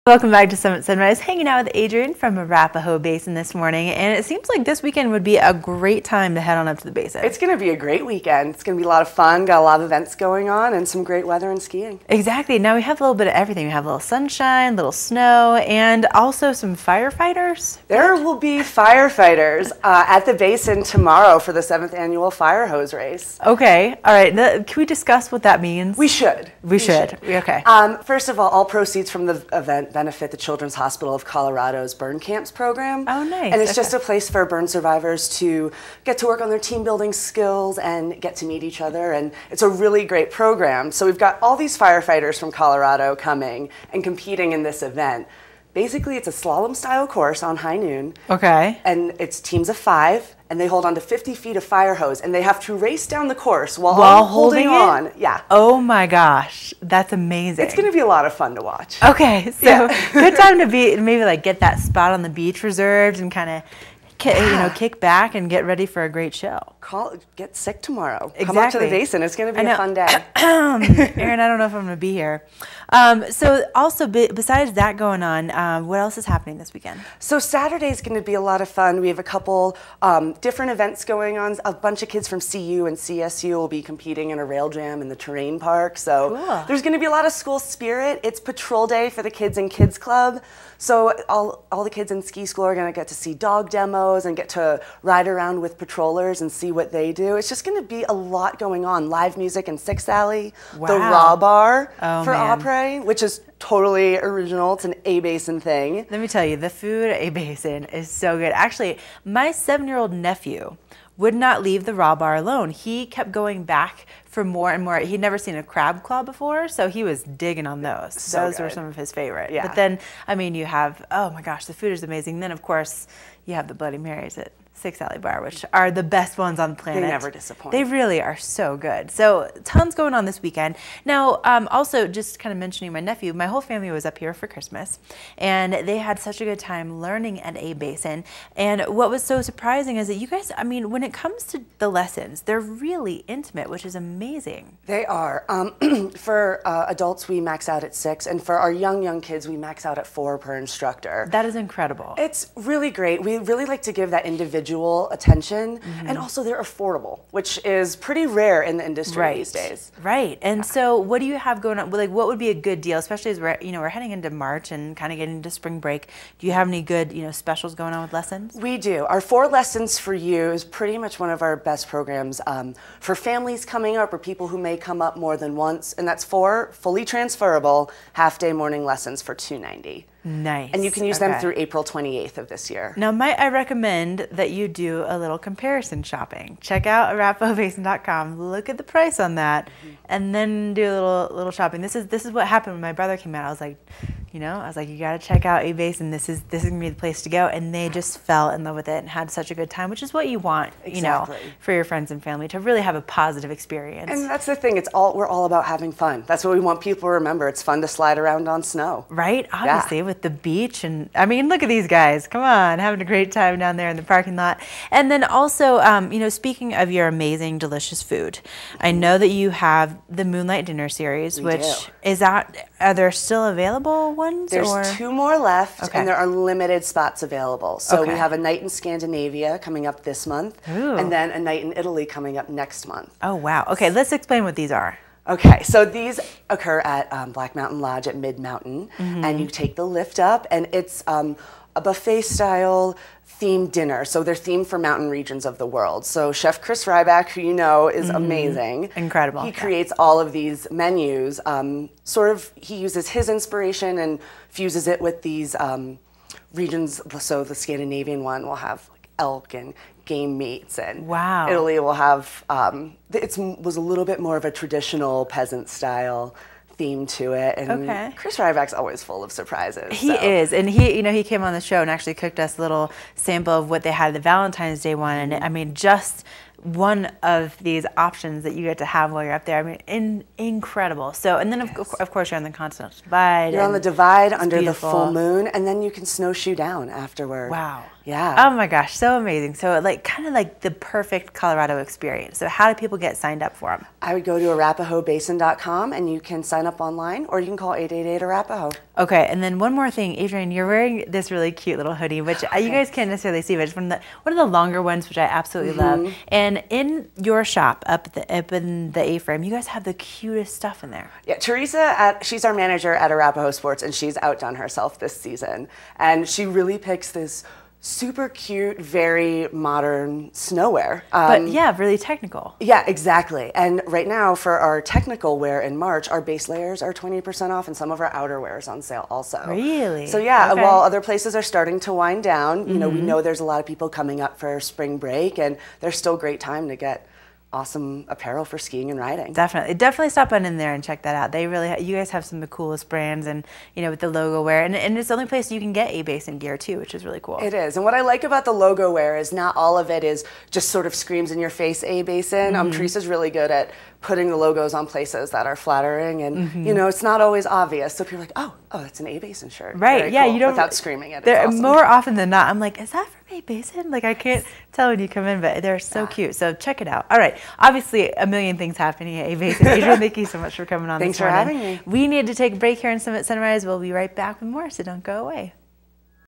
Welcome back to Summit Sunrise. Hanging out with Adrian from Arapahoe Basin this morning, and it seems like this weekend would be a great time to head on up to the basin. It's going to be a great weekend. It's going to be a lot of fun, got a lot of events going on, and some great weather and skiing. Exactly. Now we have a little bit of everything. We have a little sunshine, little snow, and also some firefighters. There will be firefighters at the basin tomorrow for the 7th annual fire hose race. Okay. All right. Can we discuss what that means? We should. We should. Okay. First of all proceeds from the event benefit the Children's Hospital of Colorado's Burn Camps program. Oh, nice. And it's just a place for burn survivors to get to work on their team building skills and get to meet each other. And it's a really great program. So we've got all these firefighters from Colorado coming and competing in this event. Basically, it's a slalom style course on high noon. Okay. And it's teams of 5, and they hold on to 50 feet of fire hose, and they have to race down the course while holding on. Yeah. Oh my gosh, that's amazing. It's going to be a lot of fun to watch. Okay, so good time to maybe like get that spot on the beach reserved and kind of kick back and get ready for a great show. Get sick tomorrow. Exactly. Come up to the basin. It's going to be a fun day. Aaron, I don't know if I'm going to be here. So also, besides that going on, what else is happening this weekend? So Saturday is going to be a lot of fun. We have a couple different events going on. A bunch of kids from CU and CSU will be competing in a rail jam in the terrain park. So there's going to be a lot of school spirit. It's patrol day for the kids in Kids Club. So all the kids in ski school are going to get to see dog demos and get to ride around with patrollers and see what they do. It's just going to be a lot going on. Live music in 6th Alley, the Raw Bar for Opry, which is totally original. It's an A-Basin thing. Let me tell you, the food at A-Basin is so good. Actually, my 7-year-old nephew would not leave the Raw Bar alone. He kept going back for more and more. He'd never seen a crab claw before, so he was digging on those. Those were some of his favorite. Yeah. But then, I mean, you have, oh my gosh, the food is amazing. Then, of course, you have the Bloody Marys at 6th Alley Bar, which are the best ones on the planet. They never disappoint. They really are so good. So tons going on this weekend. Now, also just kind of mentioning my nephew, my whole family was up here for Christmas, and they had such a good time learning at A-Basin. And what was so surprising is that you guys, I mean, when it comes to the lessons, they're really intimate, which is amazing. They are. For adults, we max out at 6, and for our young kids, we max out at 4 per instructor. That is incredible. It's really great. We really like to give that individual attention, and also they're affordable, which is pretty rare in the industry these days. Right. And so what do you have going on? Like, what would be a good deal, especially as we're heading into March and kind of getting into spring break? Do you have any good, specials going on with lessons? We do. Our 4 Lessons for You is pretty much one of our best programs for families coming up or people who may come up more than once, and that's 4 fully transferable half-day morning lessons for $290. Nice. And you can use them through April 28th of this year. Now, might I recommend that you do a little comparison shopping. Check out arapahoebasin.com, look at the price on that, and then do a little shopping. This is what happened when my brother came out. I was like, you got to check out A-Basin. This is going to be the place to go. And they just fell in love with it and had such a good time, which is what you want, for your friends and family, to really have a positive experience. And that's the thing. We're all about having fun. That's what we want people to remember. It's fun to slide around on snow. Right? Obviously, with the beach. And I mean, look at these guys. Come on, having a great time down there in the parking lot. And then also, speaking of your amazing, delicious food, I know that you have the Moonlight Dinner Series, are there still available ones? There's 2 more left, and there are limited spots available. So we have a night in Scandinavia coming up this month, and then a night in Italy coming up next month. Oh, wow. Okay, let's explain what these are. Okay, so these occur at Black Mountain Lodge at Mid-Mountain, and you take the lift up, and it's a buffet-style themed dinner. So they're themed for mountain regions of the world. So Chef Chris Ryback, who you know is amazing. Incredible. He creates all of these menus. He uses his inspiration and fuses it with these regions. So the Scandinavian one will have elk and game meats, and Italy will have, it was a little bit more of a traditional peasant style theme to it, and Chris Ryback's always full of surprises. He is, and he came on the show and actually cooked us a little sample of what they had the Valentine's Day one, and I mean, just one of these options that you get to have while you're up there. I mean, incredible. So, and then of course you're on the Continental Divide. You're on the Divide under the full moon, and then you can snowshoe down afterward. Wow. Yeah. Oh my gosh, so amazing. So like kind of like the perfect Colorado experience. So how do people get signed up for them? I would go to arapahoebasin.com and you can sign up online, or you can call 888-ARAPAHO. Okay, and then one more thing, Adrienne, you're wearing this really cute little hoodie, which you guys can't necessarily see, but it's one of the longer ones, which I absolutely love. And in your shop, up in the A-frame, you guys have the cutest stuff in there. Yeah, Teresa, she's our manager at Arapahoe Sports, and she's outdone herself this season. And she really picks this super cute, very modern snowwear. But yeah, really technical. Yeah, exactly. And right now for our technical wear in March, our base layers are 20% off and some of our outer wear is on sale also. Really? So yeah, Okay. while other places are starting to wind down, you know, we know there's a lot of people coming up for spring break, and there's still great time to get awesome apparel for skiing and riding. Definitely stop on in there and check that out. They really, you guys have some of the coolest brands, and you know, with the logo wear, and it's the only place you can get Abasin gear too, which is really cool. It is, and what I like about the logo wear is not all of it is just sort of screams in your face Abasin. Teresa's really good at putting the logos on places that are flattering, and you know, it's not always obvious. So people are like, oh, that's an Abasin shirt. Right? Very yeah, cool, you don't without screaming it. They're It's awesome. more often than not. I'm like, is that from Abasin? Like I can't tell when you come in, but they're so cute. So check it out. All right, obviously a million things happening at Abasin. Adrienne, thank you so much for coming on. Thanks this morning. for having me. We need to take a break here in Summit Sunrise. We'll be right back with more, so don't go away.